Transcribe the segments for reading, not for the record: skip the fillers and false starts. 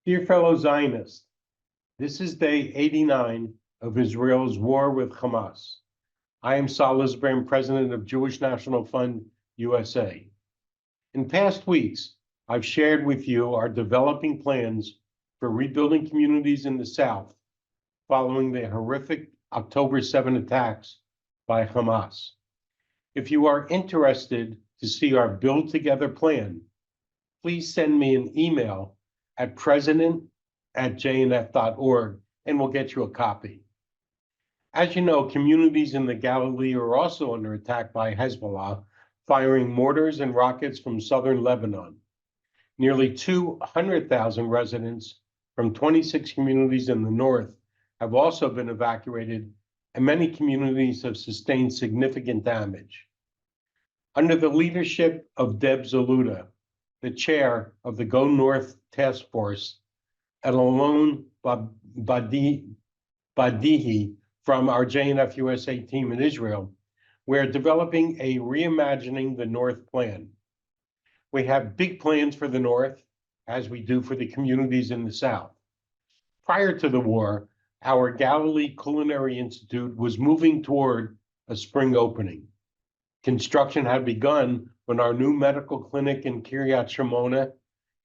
Dear fellow Zionists, this is day 89 of Israel's war with Hamas. I am Sal Isbrahim, president of Jewish National Fund USA. In past weeks, I've shared with you our developing plans for rebuilding communities in the South following the horrific October 7 attacks by Hamas. If you are interested to see our Build Together plan, please send me an email at president@jnf.org and we'll get you a copy. As you know, communities in the Galilee are also under attack by Hezbollah, firing mortars and rockets from southern Lebanon. Nearly 200,000 residents from 26 communities in the north have also been evacuated, and many communities have sustained significant damage. Under the leadership of Deb Zaluda, the chair of the Go North Task Force, and Alon Badihi from our JNF USA team in Israel, we're developing a Reimagining the North plan. We have big plans for the North, as we do for the communities in the South. Prior to the war, our Galilee Culinary Institute was moving toward a spring opening. Construction had begun when our new medical clinic in Kiryat Shimona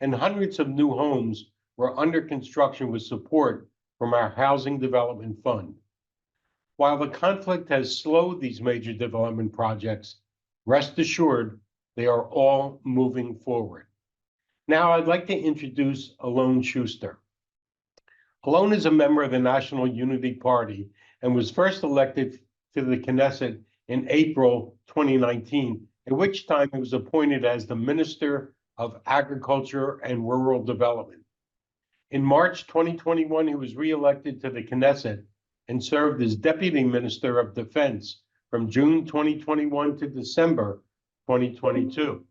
and hundreds of new homes were under construction with support from our Housing Development Fund. While the conflict has slowed these major development projects, rest assured they are all moving forward. Now I'd like to introduce Alon Schuster. Alon is a member of the National Unity Party and was first elected to the Knesset in April 2019, at which time he was appointed as the Minister of Agriculture and Rural Development. In March 2021, he was re-elected to the Knesset and served as Deputy Minister of Defense from June 2021 to December 2022.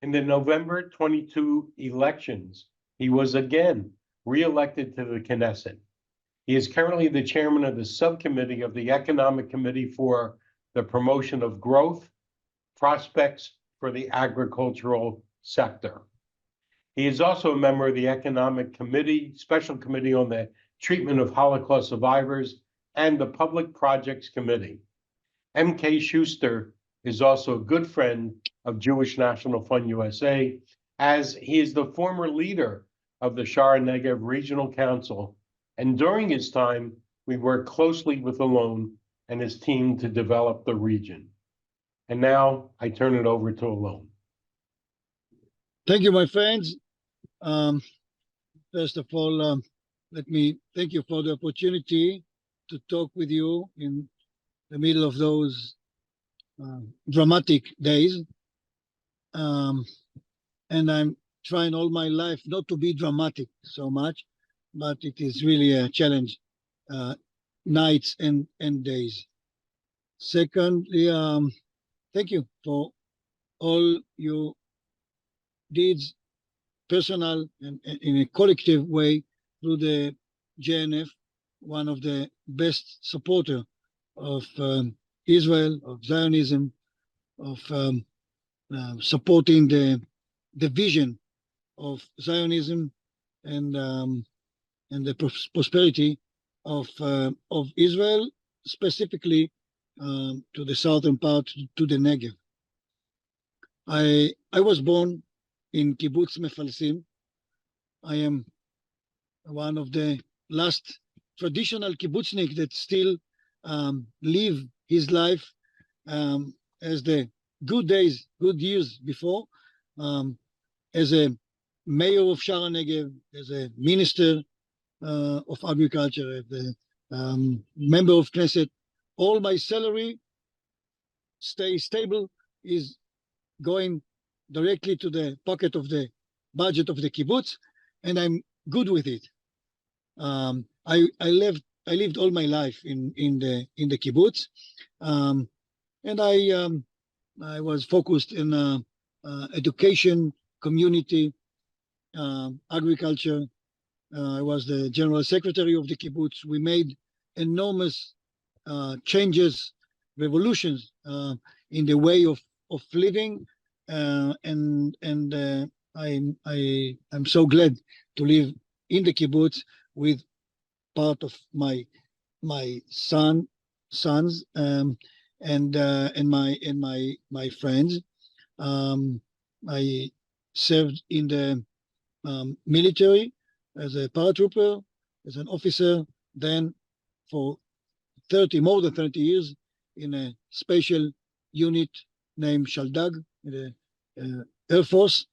In the November 22 elections, he was again re-elected to the Knesset. He is currently the chairman of the subcommittee of the Economic Committee for the Promotion of Growth Prospects for the Agricultural Sector. He is also a member of the Economic Committee, Special Committee on the Treatment of Holocaust Survivors, and the Public Projects Committee. M.K. Schuster is also a good friend of Jewish National Fund USA, as he is the former leader of the Sha'ar Negev Regional Council, and during his time, we worked closely with Alon and his team to develop the region. And now I turn it over to Alon. Thank you, my friends. First of all, let me thank you for the opportunity to talk with you in the middle of those dramatic days. And I'm trying all my life not to be dramatic so much, but it is really a challenge, nights and days. Secondly, thank you for all your deeds, personal and in a collective way, through the JNF, one of the best supporter of Israel, of Zionism, of supporting the vision of Zionism and the prosperity of Israel, specifically to the southern part, to the Negev. I was born in Kibbutz Mefalsim. I am one of the last traditional kibbutznik that still live his life as the good years before, as a mayor of Sha'ar Negev, as a minister of agriculture, as a member of Knesset. All my salary stay stable, is going directly to the pocket of the budget of the kibbutz, and I'm good with it. I lived all my life in the kibbutz, and I was focused in education, community, agriculture. I was the general secretary of the kibbutz. We made enormous changes, revolutions in the way of living, and I'm so glad to live in the kibbutz with part of my sons and my friends. I served in the military as a paratrooper, as an officer, then for more than 30 years in a special unit named Shaldag in the Air Force.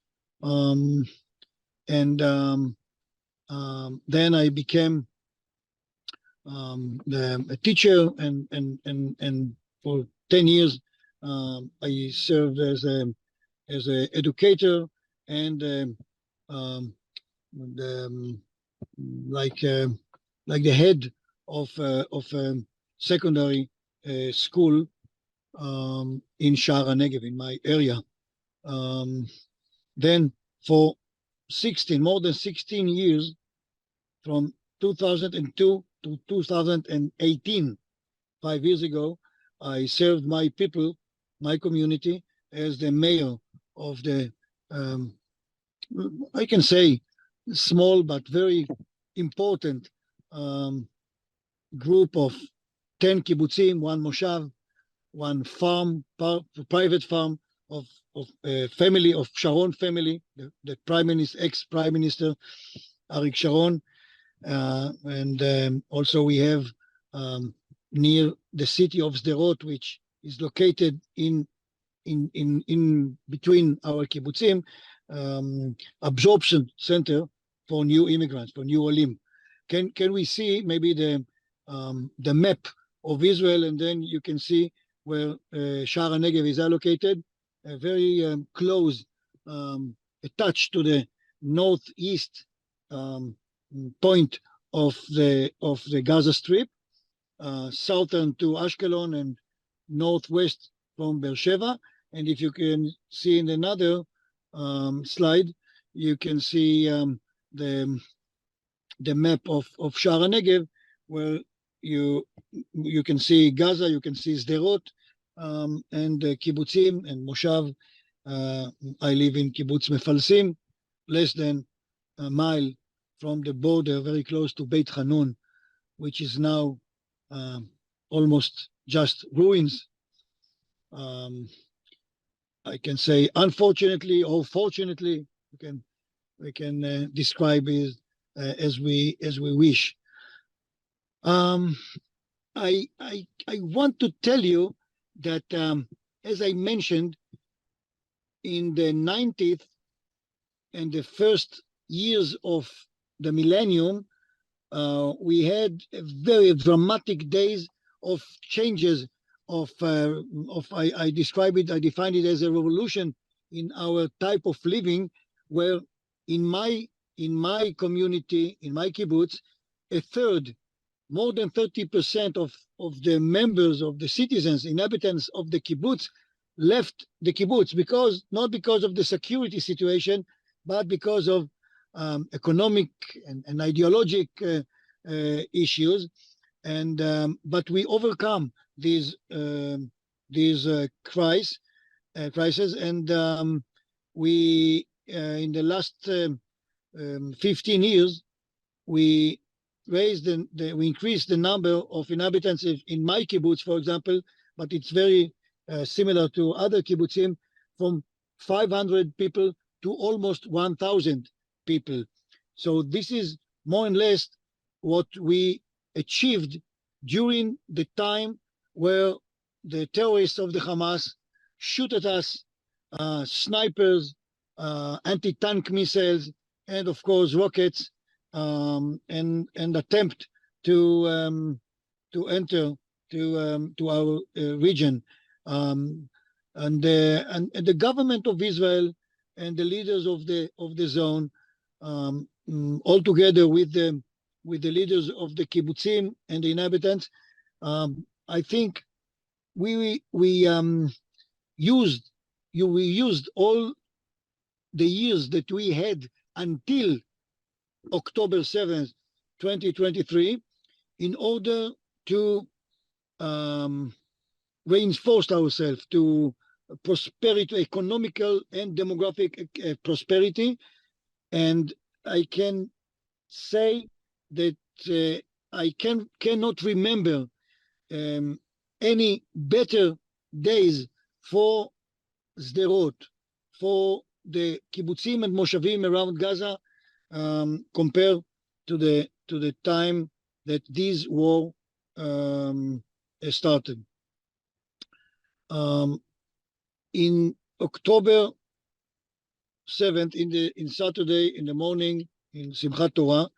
Then I became a teacher, and for 10 years I served as a educator and like the head of secondary school in Sha'ar HaNegev, in my area. Then for more than 16 years, from 2002 to 2018, 5 years ago, I served my people, my community, as the mayor of the, I can say, small but very important group of 10 kibbutzim, one moshav, one farm, private farm of family of Sharon family, the ex-prime minister Arik Sharon, and also we have near the city of Sderot, which is located in between our kibbutzim, absorption center for new immigrants, for new olim. Can we see maybe the map of Israel, and then you can see where Sha'ar HaNegev is allocated, very close, attached to the northeast point of the Gaza Strip, southern to Ashkelon, and northwest from Beersheba. And if you can see in another slide, you can see the map of Sha'ar HaNegev, where you can see Gaza, you can see Sderot, and kibbutzim and moshav. I live in kibbutz Mefalsim, less than a mile from the border, very close to Beit Hanun, which is now almost just ruins. I can say, unfortunately or fortunately, we can describe it as we wish. I want to tell you that, as I mentioned, in the 90th and the first years of the millennium, we had very dramatic days of changes. I describe it, I define it as a revolution in our type of living, where in my community, in my kibbutz, a third, more than 30% of the members, of the citizens, inhabitants of the kibbutz left the kibbutz not because of the security situation, but because of economic and ideologic issues. But we overcome these crises, and we in the last 15 years we increased the number of inhabitants in my kibbutz, for example, but it's very similar to other kibbutzim, from 500 people to almost 1,000 people. So this is more or less what we achieved during the time where the terrorists of the Hamas shoot at us, snipers, anti-tank missiles, and of course rockets, and attempt to enter to our region. And the government of Israel and the leaders of the zone, all together with the leaders of the kibbutzim and the inhabitants, I think we used all the years that we had until October 7th, 2023, in order to reinforce ourselves to prosperity, economical and demographic prosperity. And I can say that I cannot remember any better days for Sderot, for the kibbutzim and moshavim around Gaza, compared to the time that this war started. In October 7th, in Saturday in the morning in Simchat Torah,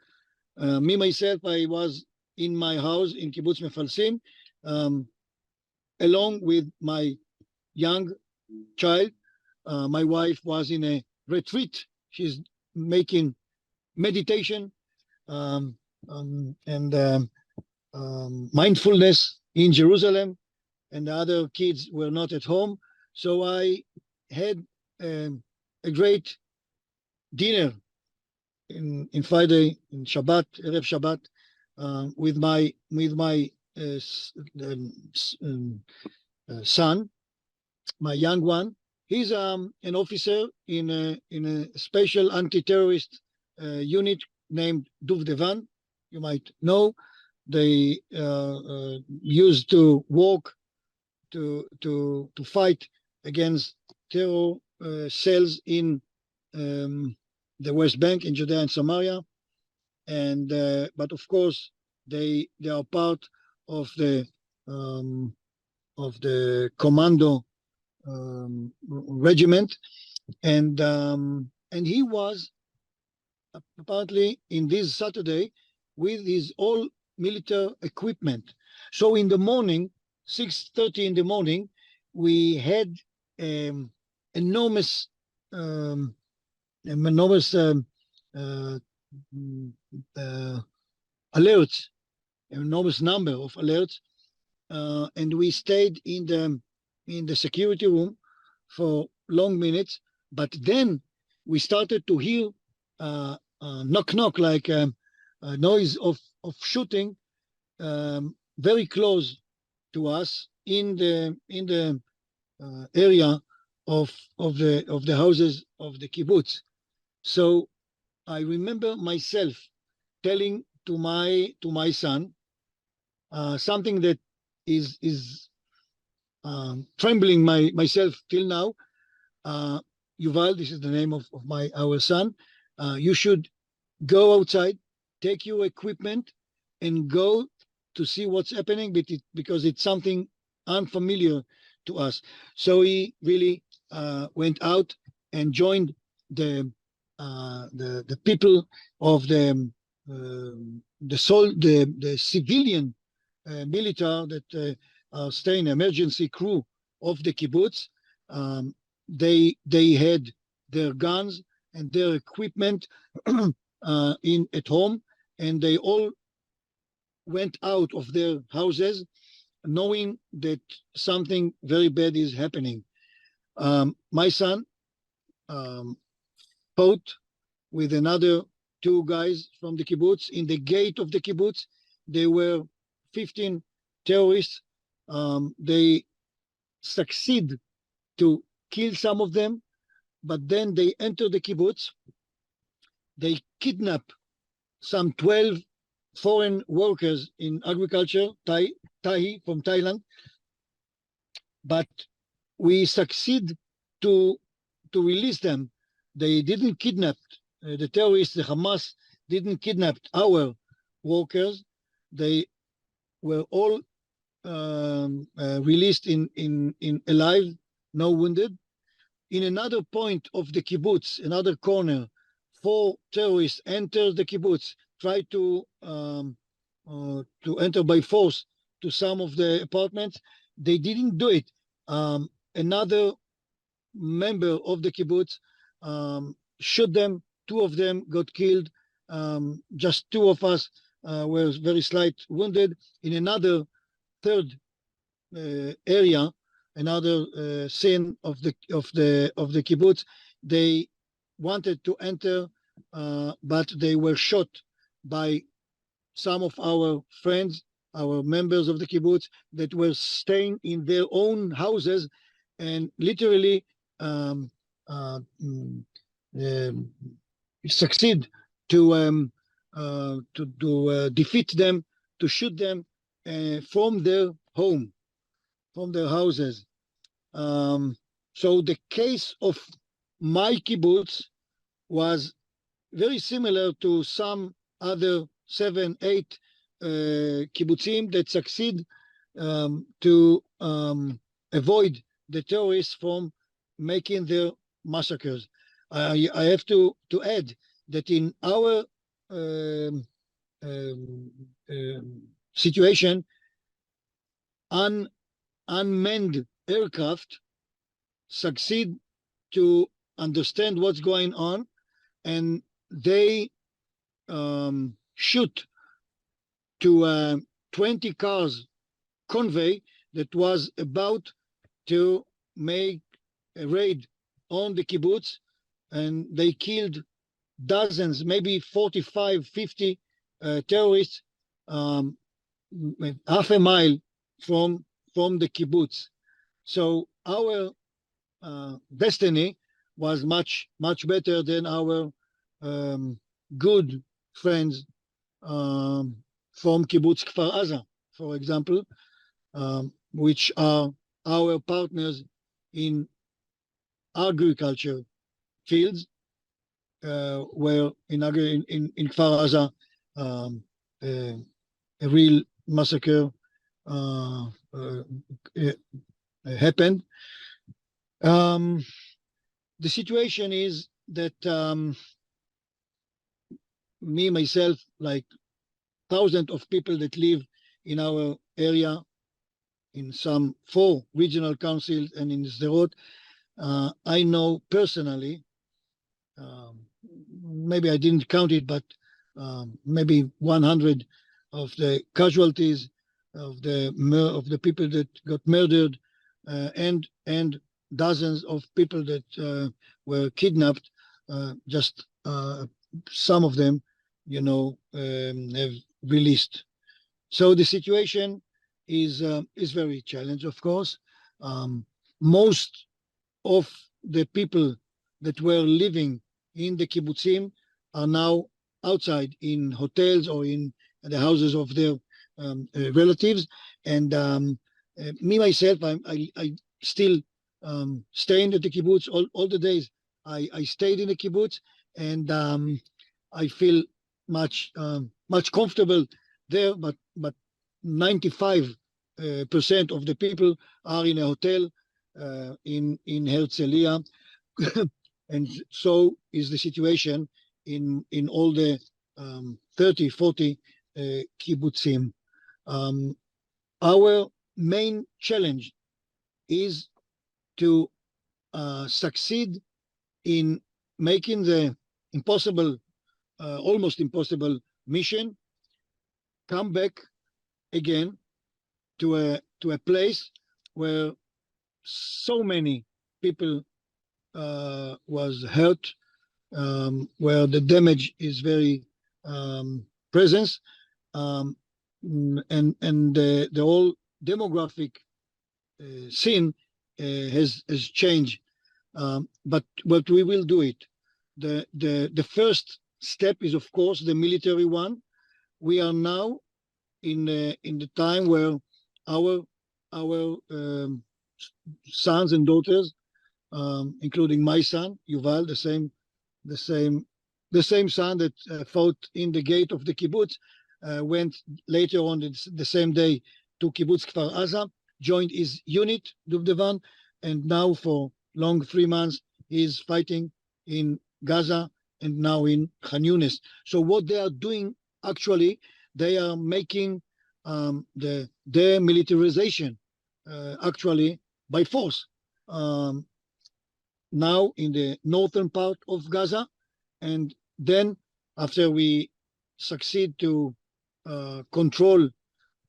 me myself, I was in my house in Kibbutz Mefalsim, along with my young child. My wife was in a retreat. She's making meditation and mindfulness in Jerusalem, and the other kids were not at home. So I had a great dinner in Friday, in Shabbat, Erev Shabbat, with my son, my young one. He's an officer in a special anti-terrorist unit named Duvdevan. You might know. They used to work to fight against terror cells in the West Bank, in Judea and Samaria, and but of course they are part of the commando regiment, and he was apparently in this Saturday with his all military equipment. So in the morning, 6:30 in the morning, we had enormous alerts, enormous number of alerts, and we stayed in the security room for long minutes. But then we started to hear knock knock, like a noise of shooting very close to us in the area of the houses of the kibbutz. So I remember myself telling to my son something that is trembling myself till now. Yuval, this is the name of our son. You should go outside, take your equipment, and go to see what's happening, because it's something unfamiliar to us. So he really went out and joined the people of the civilian military that are staying, emergency crew of the kibbutz. They had their guns and their equipment at home, and they all went out of their houses knowing that something very bad is happening. My son fought with another two guys from the kibbutz. In the gate of the kibbutz, there were 15 terrorists. They succeed to kill some of them, but then they enter the kibbutz. They kidnap some 12 foreign workers in agriculture, Thai from Thailand, but we succeed to release them. They didn't kidnap the terrorists. The Hamas didn't kidnap our workers. They were all released in alive, no wounded. In another point of the kibbutz, another corner, 4 terrorists enter the kibbutz, try to enter by force to some of the apartments. They didn't do it. Another member of the kibbutz shot them. 2 of them got killed. Just 2 of us were very slight wounded. In another third area, another scene of the kibbutz, they wanted to enter, but they were shot by some of our friends, our members of the kibbutz, that were staying in their own houses, and literally succeed to to defeat them, to shoot them from their home, from their houses. So the case of my kibbutz was very similar to some other 7, 8 kibbutzim that succeed to avoid the terrorists from making their massacres. I have to add that in our situation, unmanned aircraft succeed to understand what's going on, and they shoot to a 20 cars convoy that was about to make a raid on the kibbutz, and they killed dozens, maybe 45, 50 terrorists half a mile from the kibbutz. So our destiny was much better than our good friends from kibbutz Kfar Aza, for example, which are our partners in agriculture fields, where in Kfar Aza a real massacre happened. The situation is that me, myself, like thousands of people that live in our area, in some 4 regional councils and in Sderot, I know personally, maybe I didn't count it, but maybe 100 of the casualties of the people that got murdered, and dozens of people that were kidnapped. Just some of them, have released. So the situation is very challenging, of course. Most of the people that were living in the kibbutzim are now outside in hotels or in the houses of their relatives. And me, myself, I still staying at the kibbutz all the days. I stayed in the kibbutz, and I feel much comfortable there. But 95% of the people are in a hotel in Herzliya, and so is the situation in all the 30, 40 kibbutzim. Our main challenge is to succeed in making the impossible, almost impossible mission come back again to a place where so many people was hurt, where the damage is very present, and the whole demographic scene has changed. But we will do it. The first step is, of course, the military one. We are now in the time where our sons and daughters, including my son Yuval, the same son that fought in the gate of the kibbutz, went later on the same day to kibbutz Kfar Aza, joined his unit Duvdevan, and now for long 3 months he's fighting in Gaza and now in Khan Yunis. So what they are doing, actually, they are making the demilitarization actually by force. Now in the northern part of Gaza, and then after we succeed to control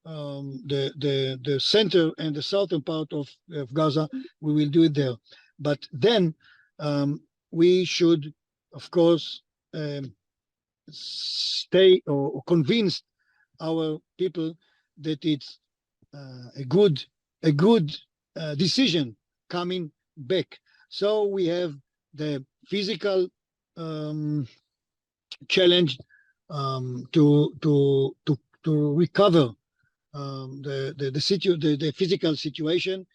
the center and the southern part of Gaza, we will do it there. But then we should, of course, stay or convince our people that it's a good decision coming back. So we have the physical challenge to recover the physical situation,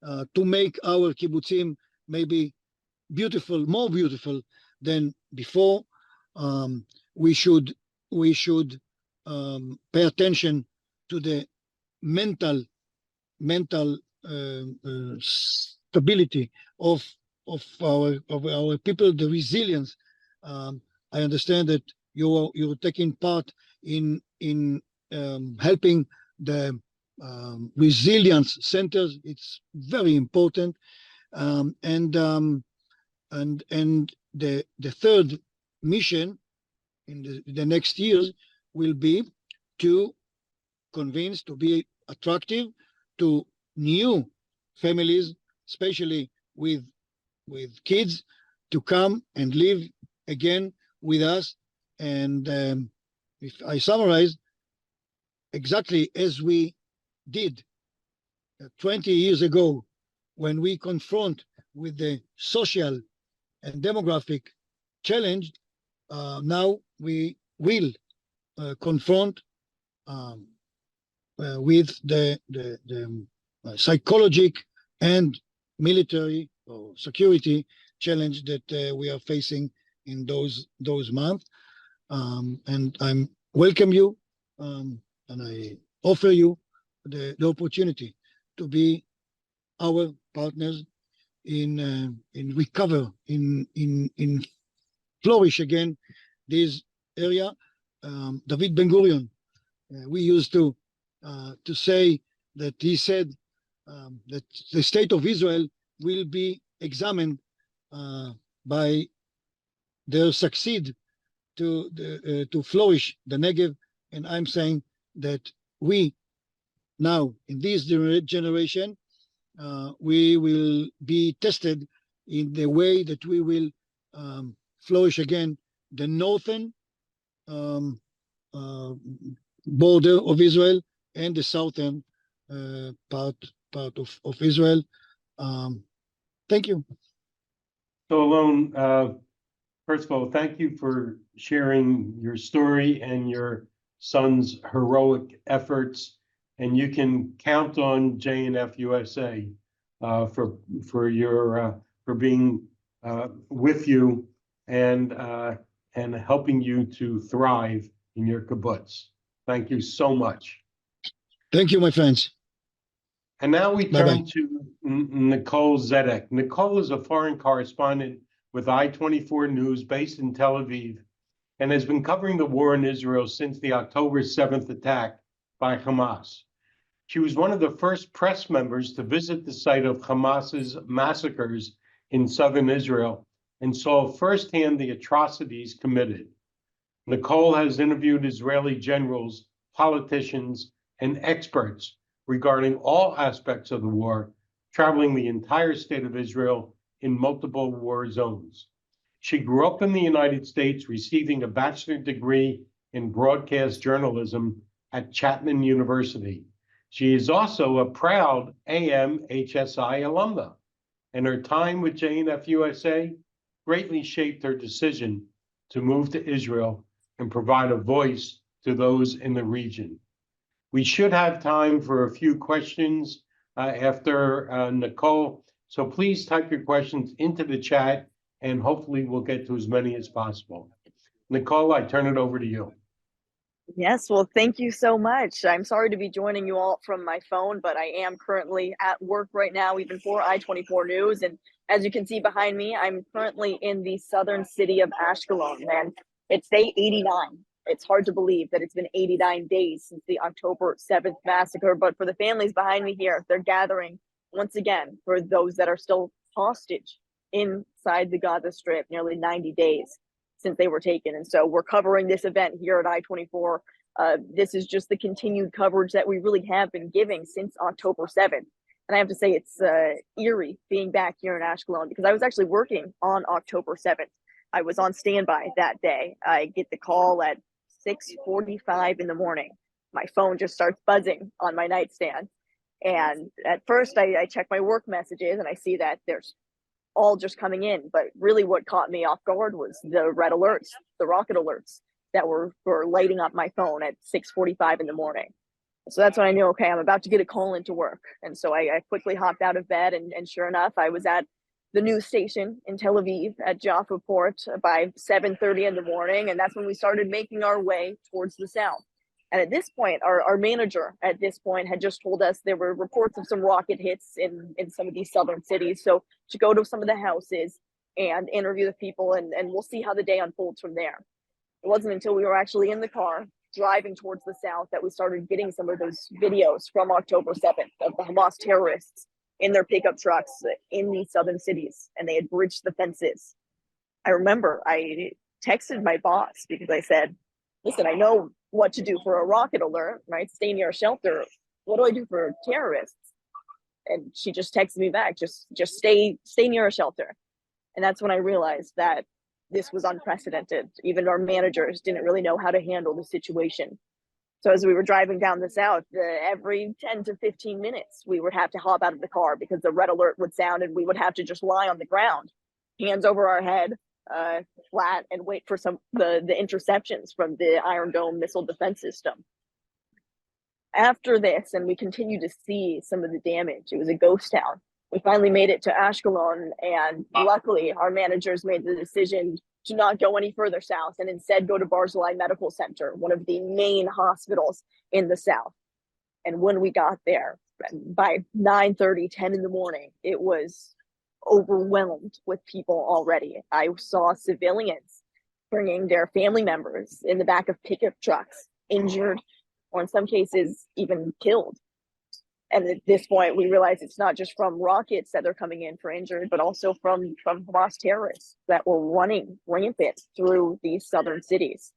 to make our kibbutzim maybe beautiful, more beautiful than before. We should pay attention to the mental stability of our people, the resilience. I understand that you're taking part in helping the resilience centers. It's very important, and the third mission in the next years will be to convince, to be attractive to new families, especially with kids, to come and live again with us. And if I summarize, exactly as we did 20 years ago, when we confront with the social and demographic challenge, now we will confront with the psychological and military or security challenge that we are facing in those months. And I'm welcome you, and I offer you the opportunity to be our partners in recover, in flourish again this area. David Ben Gurion, we used to say that he said that the state of Israel will be examined by their succeed to flourish the Negev, and I'm saying that we now in this generation we will be tested in the way that we will flourish again the northern border of Israel and the southern part of Israel. Thank you. So Alon, first of all, thank you for sharing your story and your son's heroic efforts. And you can count on JNF USA for being with you and helping you to thrive in your kibbutz. Thank you so much. Thank you, my friends. And now we Bye-bye. turn to Nicole Zedeck. Nicole is a foreign correspondent with I-24 News based in Tel Aviv and has been covering the war in Israel since the October 7th attack by Hamas. She was one of the first press members to visit the site of Hamas's massacres in southern Israel and saw firsthand the atrocities committed. Nicole has interviewed Israeli generals, politicians, and experts regarding all aspects of the war, traveling the entire state of Israel in multiple war zones. She grew up in the United States, receiving a bachelor's degree in broadcast journalism at Chapman University. She is also a proud AM/HSI alumna, and her time with JNF USA greatly shaped her decision to move to Israel and provide a voice to those in the region. We should have time for a few questions after Nicole, so please type your questions into the chat and hopefully we'll get to as many as possible. Nicole, I turn it over to you. Yes, well, thank you so much. I'm sorry to be joining you all from my phone, but I am currently at work right now, even for I-24 News. And as you can see behind me, I'm currently in the southern city of Ashkelon, and it's day 89. It's hard to believe that it's been 89 days since the October 7th massacre, but for the families behind me here, they're gathering once again for those that are still hostage inside the Gaza Strip, nearly 90 days since they were taken. And so we're covering this event here at I-24. This is just the continued coverage that we really have been giving since October 7th. And I have to say it's eerie being back here in Ashkelon because I was actually working on October 7th. I was on standby that day. I get the call at 6:45 in the morning. My phone just starts buzzing on my nightstand. And at first I check my work messages and I see that there's all just coming in. But really what caught me off guard was the red alerts, the rocket alerts. that were lighting up my phone at 6:45 in the morning. So that's when I knew, okay, I'm about to get a call into work. And so I quickly hopped out of bed, and sure enough, I was at the news station in Tel Aviv at Jaffa Port by 7:30 in the morning. And that's when we started making our way towards the south. And at this point, our manager at this point had just told us there were reports of some rocket hits in some of these southern cities. So to go to some of the houses and interview the people, and we'll see how the day unfolds from there. It wasn't until we were actually in the car driving towards the south that we started getting some of those videos from October 7th of the Hamas terrorists in their pickup trucks in these southern cities, and they had breached the fences. I remember I texted my boss because I said, listen, I know what to do for a rocket alert, right? Stay near a shelter. What do I do for terrorists? And she just texted me back, just stay near a shelter. And that's when I realized that this was unprecedented. Even our managers didn't really know how to handle the situation. So as we were driving down the south, every 10 to 15 minutes, we would have to hop out of the car because the red alert would sound, and we would have to just lie on the ground, hands over our head, flat, and wait for the interceptions from the Iron Dome missile defense system. After this, and we continued to see some of the damage, it was a ghost town. We finally made it to Ashkelon, and luckily our managers made the decision to not go any further south and instead go to Barzilai Medical Center, one of the main hospitals in the south. And when we got there, by 9:30, 10 in the morning, it was overwhelmed with people already. I saw civilians bringing their family members in the back of pickup trucks, injured, or in some cases even killed. And at this point, we realized it's not just from rockets that they're coming in for injured, but also from Hamas terrorists that were running rampant through these southern cities.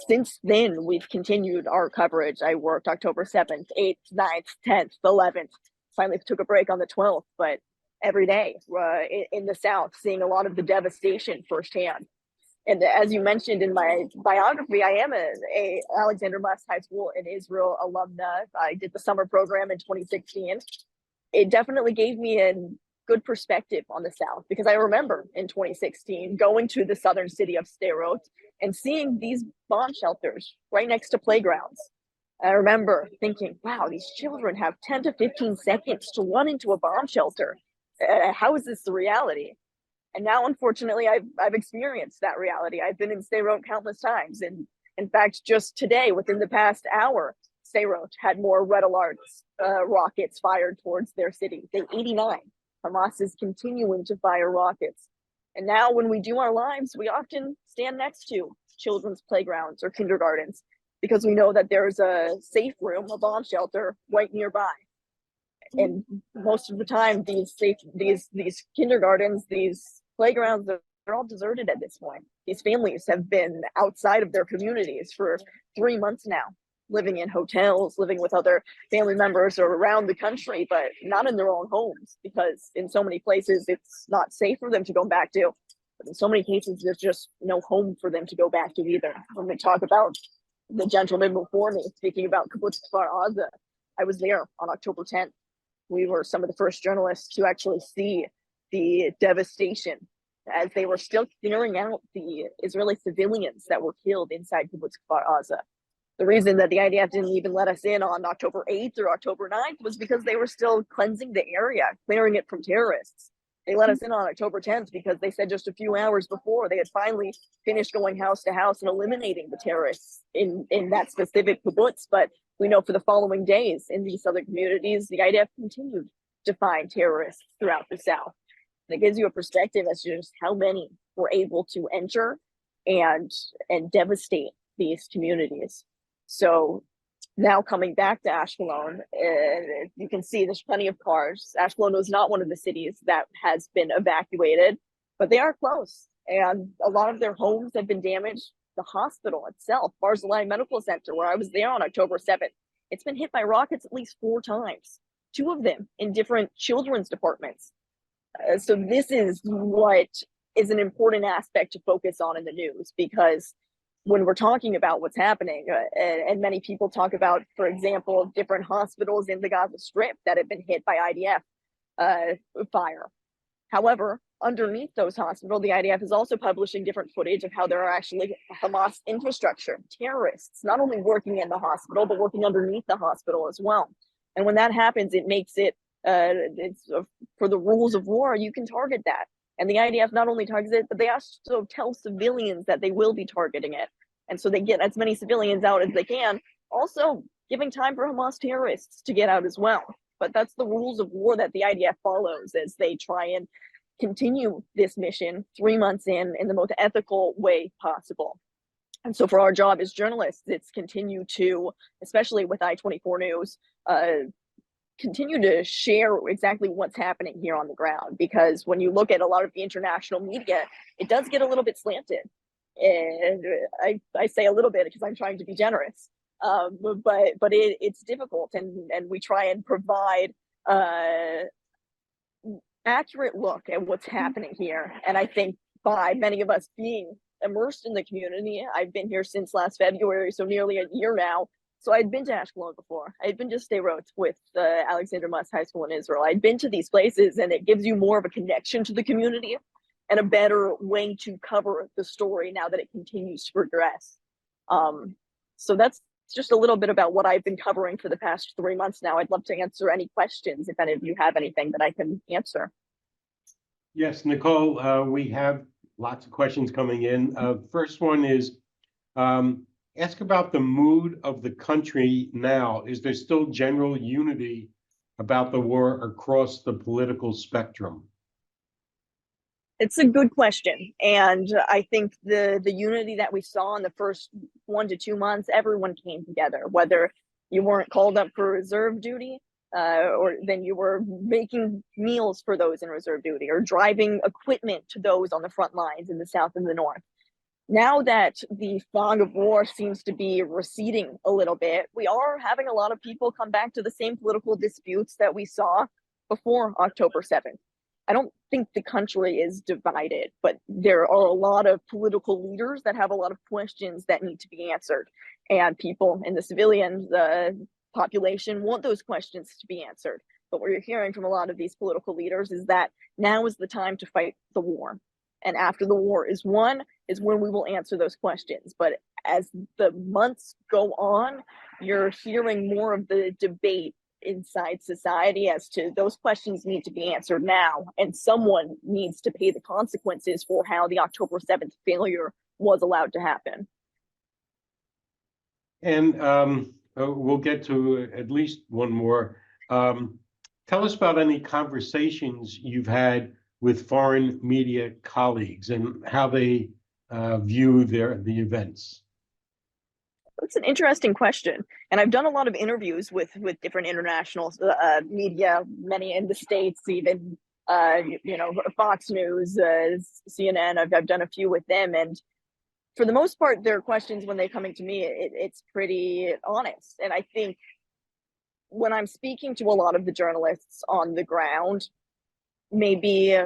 Since then, we've continued our coverage. I worked October 7th, 8th, 9th, 10th, 11th. Finally took a break on the 12th, but every day in the South, seeing a lot of the devastation firsthand. And as you mentioned in my biography, I am a Alexander Muss High School in Israel alumna. I did the summer program in 2016. It definitely gave me a good perspective on the South, because I remember in 2016 going to the southern city of Sderot and seeing these bomb shelters right next to playgrounds. I remember thinking, wow, these children have 10 to 15 seconds to run into a bomb shelter. How is this the reality? And now, unfortunately, I've experienced that reality. I've been in Sderot countless times. And in fact, just today, within the past hour, Sderot had more red alerts, rockets fired towards their city. They 89. Hamas is continuing to fire rockets. And now when we do our lives, we often stand next to children's playgrounds or kindergartens because we know that there's a safe room, a bomb shelter right nearby. And most of the time, these kindergartens, these playgrounds, they're all deserted at this point. These families have been outside of their communities for 3 months now, living in hotels, living with other family members or around the country, but not in their own homes, because in so many places it's not safe for them to go back to. But in so many cases, there's just no home for them to go back to either. When we talk about the gentleman before me speaking about Kibbutz Kfar Aza, I was there on October 10th. We were some of the first journalists to actually see the devastation as they were still clearing out the Israeli civilians that were killed inside Kibbutz Kfar Aza. The reason that the IDF didn't even let us in on October 8th or October 9th was because they were still cleansing the area, clearing it from terrorists. They let us in on October 10th because they said just a few hours before they had finally finished going house to house and eliminating the terrorists in that specific kibbutz. But we know for the following days in these other communities, the IDF continued to find terrorists throughout the South. And it gives you a perspective as to just how many were able to enter and devastate these communities. So now coming back to Ashkelon, you can see there's plenty of cars. Ashkelon was not one of the cities that has been evacuated, but they are close. And a lot of their homes have been damaged. The hospital itself, Barzilai Medical Center, where I was there on October 7th, it's been hit by rockets at least 4 times, 2 of them in different children's departments. So this is what is an important aspect to focus on in the news, because when we're talking about what's happening, and many people talk about, for example, different hospitals in the Gaza Strip that have been hit by IDF fire. However, underneath those hospitals, the IDF is also publishing different footage of how there are actually Hamas infrastructure, terrorists, not only working in the hospital, but working underneath the hospital as well. And when that happens, it makes it, for the rules of war, you can target that. And the IDF not only targets it, but they also tell civilians that they will be targeting it. And so they get as many civilians out as they can, also giving time for Hamas terrorists to get out as well. But that's the rules of war that the IDF follows as they try and continue this mission 3 months in the most ethical way possible. And so for our job as journalists, it's continue to, especially with I-24 News, continue to share exactly what's happening here on the ground. Because when you look at a lot of the international media, it does get a little bit slanted. And I say a little bit because I'm trying to be generous. But it's difficult, and we try and provide accurate look at what's happening here. And I think by many of us being immersed in the community, I've been here since last February, so nearly a year now. So I'd been to Ashkelon before. I'd been to Sderot with Alexander Muss High School in Israel. I'd been to these places, and it gives you more of a connection to the community and a better way to cover the story now that it continues to progress. So that's just a little bit about what I've been covering for the past 3 months now. I'd love to answer any questions if any of you have anything that I can answer. Yes, Nicole, we have lots of questions coming in. First one is, ask about the mood of the country now. Is there still general unity about the war across the political spectrum? It's a good question. And I think the unity that we saw in the first 1 to 2 months, everyone came together, whether you weren't called up for reserve duty, or then you were making meals for those in reserve duty or driving equipment to those on the front lines in the South and the North. Now that the fog of war seems to be receding a little bit, we are having a lot of people come back to the same political disputes that we saw before October 7th. I don't think the country is divided, but there are a lot of political leaders that have a lot of questions that need to be answered. And people in the civilian population want those questions to be answered. But what you're hearing from a lot of these political leaders is that now is the time to fight the war. And after the war is won is when we will answer those questions. But as the months go on, you're hearing more of the debate inside society as to those questions need to be answered now, and someone needs to pay the consequences for how the October 7th failure was allowed to happen. And we'll get to at least one more. Tell us about any conversations you've had with foreign media colleagues and how they view the events. That's an interesting question. And I've done a lot of interviews with different international media, many in the States, even, Fox News, CNN. I've done a few with them. And for the most part, their questions when they're coming to me, it's pretty honest. And I think when I'm speaking to a lot of the journalists on the ground, maybe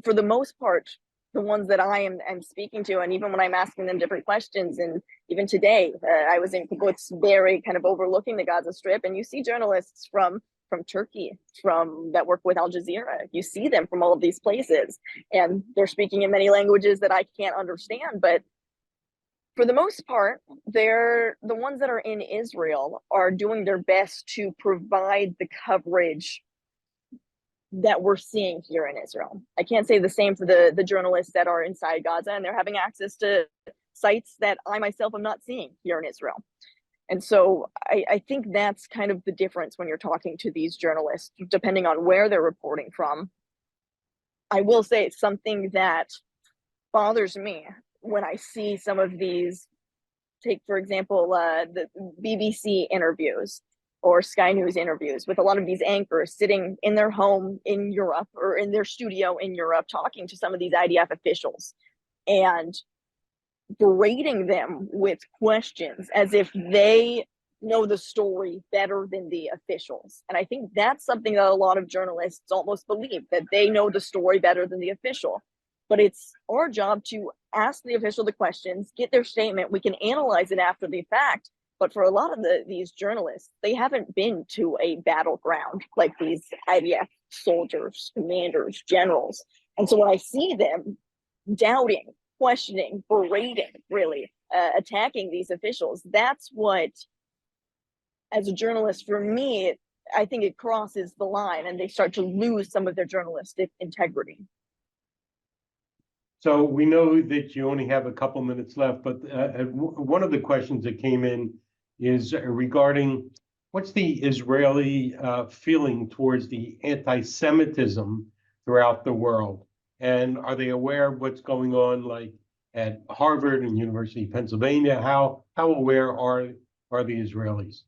for the most part, the ones that I am speaking to, and even when I'm asking them different questions, and even today, I was in kibbutz, very kind of overlooking the Gaza Strip, and you see journalists from Turkey, that work with Al Jazeera. You see them from all of these places, and they're speaking in many languages that I can't understand. But for the most part, they're the ones that are in Israel are doing their best to provide the coverage that we're seeing here in Israel. I can't say the same for the journalists that are inside Gaza, and they're having access to sites that I myself am not seeing here in Israel. And so I think that's kind of the difference when you're talking to these journalists, depending on where they're reporting from. I will say it's something that bothers me when I see some of these, take for example, the BBC interviews or Sky News interviews with a lot of these anchors sitting in their home in Europe or in their studio in Europe, talking to some of these IDF officials and berating them with questions as if they know the story better than the officials. And I think that's something that a lot of journalists almost believe, that they know the story better than the official. But it's our job to ask the official the questions, get their statement. We can analyze it after the fact. But for a lot of these journalists, they haven't been to a battleground like these IDF soldiers, commanders, generals. And so when I see them doubting, questioning, berating, really, attacking these officials, that's what, as a journalist, for me, I think it crosses the line and they start to lose some of their journalistic integrity. So we know that you only have a couple minutes left, but one of the questions that came in is regarding what's the Israeli feeling towards the anti-Semitism throughout the world? And are they aware of what's going on, like at Harvard and University of Pennsylvania? How aware are the Israelis?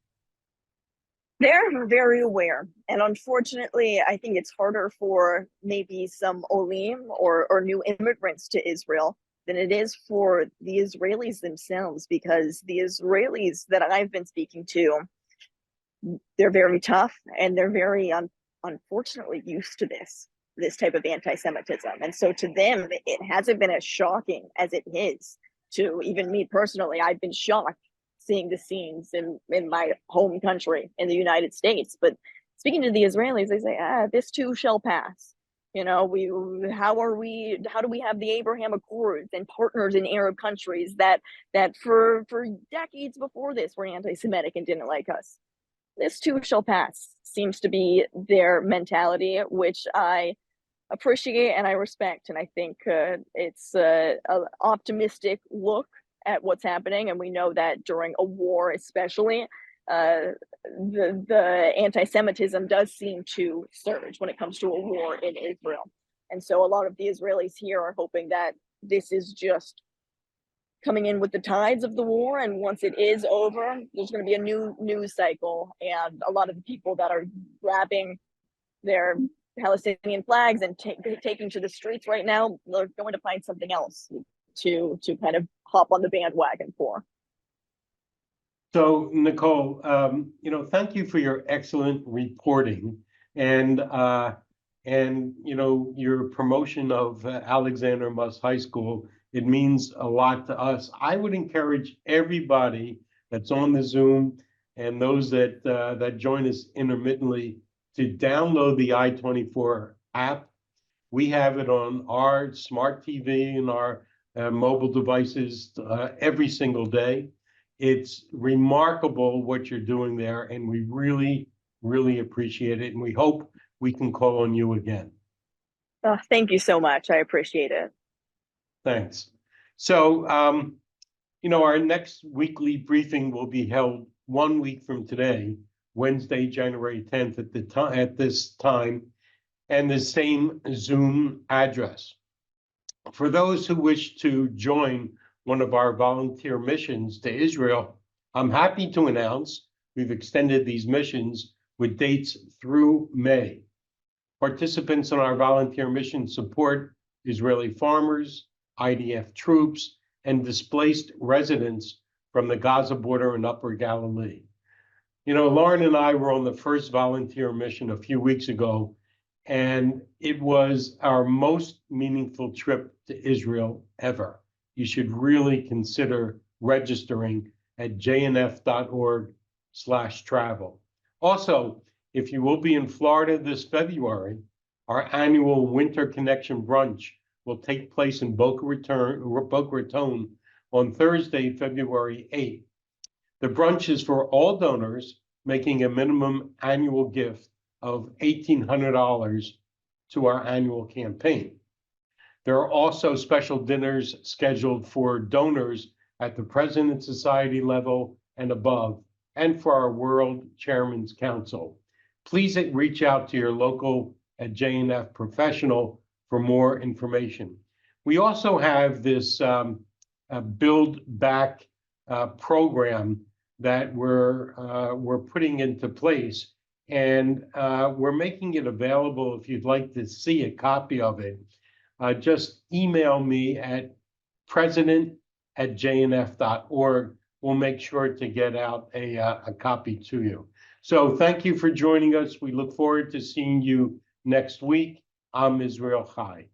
They're very aware. And unfortunately, I think it's harder for maybe some Olim or new immigrants to Israel than it is for the Israelis themselves, because the Israelis that I've been speaking to, they're very tough and they're very, unfortunately, used to this type of anti-Semitism. And so to them, it hasn't been as shocking as it is to even me personally. I've been shocked seeing the scenes in my home country in the United States. But speaking to the Israelis, they say, this too shall pass. You know, how do we have the Abraham Accords and partners in Arab countries that for decades before this were anti-Semitic and didn't like us? This too shall pass seems to be their mentality, which I appreciate and I respect. And I think it's an optimistic look at what's happening. And we know that during a war, especially, the anti-Semitism does seem to surge when it comes to a war in Israel. And so a lot of the Israelis here are hoping that this is just coming in with the tides of the war, and once it is over, there's going to be a new news cycle, and a lot of the people that are grabbing their Palestinian flags and taking to the streets right now, they're going to find something else to kind of hop on the bandwagon for. So, Nicole, thank you for your excellent reporting and your promotion of Alexander Muss High School. It means a lot to us. I would encourage everybody that's on the Zoom and those that join us intermittently to download the I-24 app. We have it on our smart TV and our mobile devices every single day. It's remarkable what you're doing there, and we really, really appreciate it. And we hope we can call on you again. Oh, thank you so much. I appreciate it. Thanks. So, our next weekly briefing will be held 1 week from today, Wednesday, January 10th at this time, and the same Zoom address. For those who wish to join one of our volunteer missions to Israel, I'm happy to announce we've extended these missions with dates through May. Participants in our volunteer mission support Israeli farmers, IDF troops, and displaced residents from the Gaza border and Upper Galilee. Lauren and I were on the first volunteer mission a few weeks ago, and it was our most meaningful trip to Israel ever. You should really consider registering at jnf.org/travel. Also, if you will be in Florida this February, our annual Winter Connection Brunch will take place in Boca Raton on Thursday, February 8th. The brunch is for all donors making a minimum annual gift of $1,800 to our annual campaign. There are also special dinners scheduled for donors at the President Society level and above, and for our World Chairman's Council. Please reach out to your local JNF professional for more information. We also have this Build Back program that we're putting into place, and we're making it available. If you'd like to see a copy of it, just email me at president@jnf.org. We'll make sure to get out a copy to you. So thank you for joining us. We look forward to seeing you next week. I'm Israel Chai.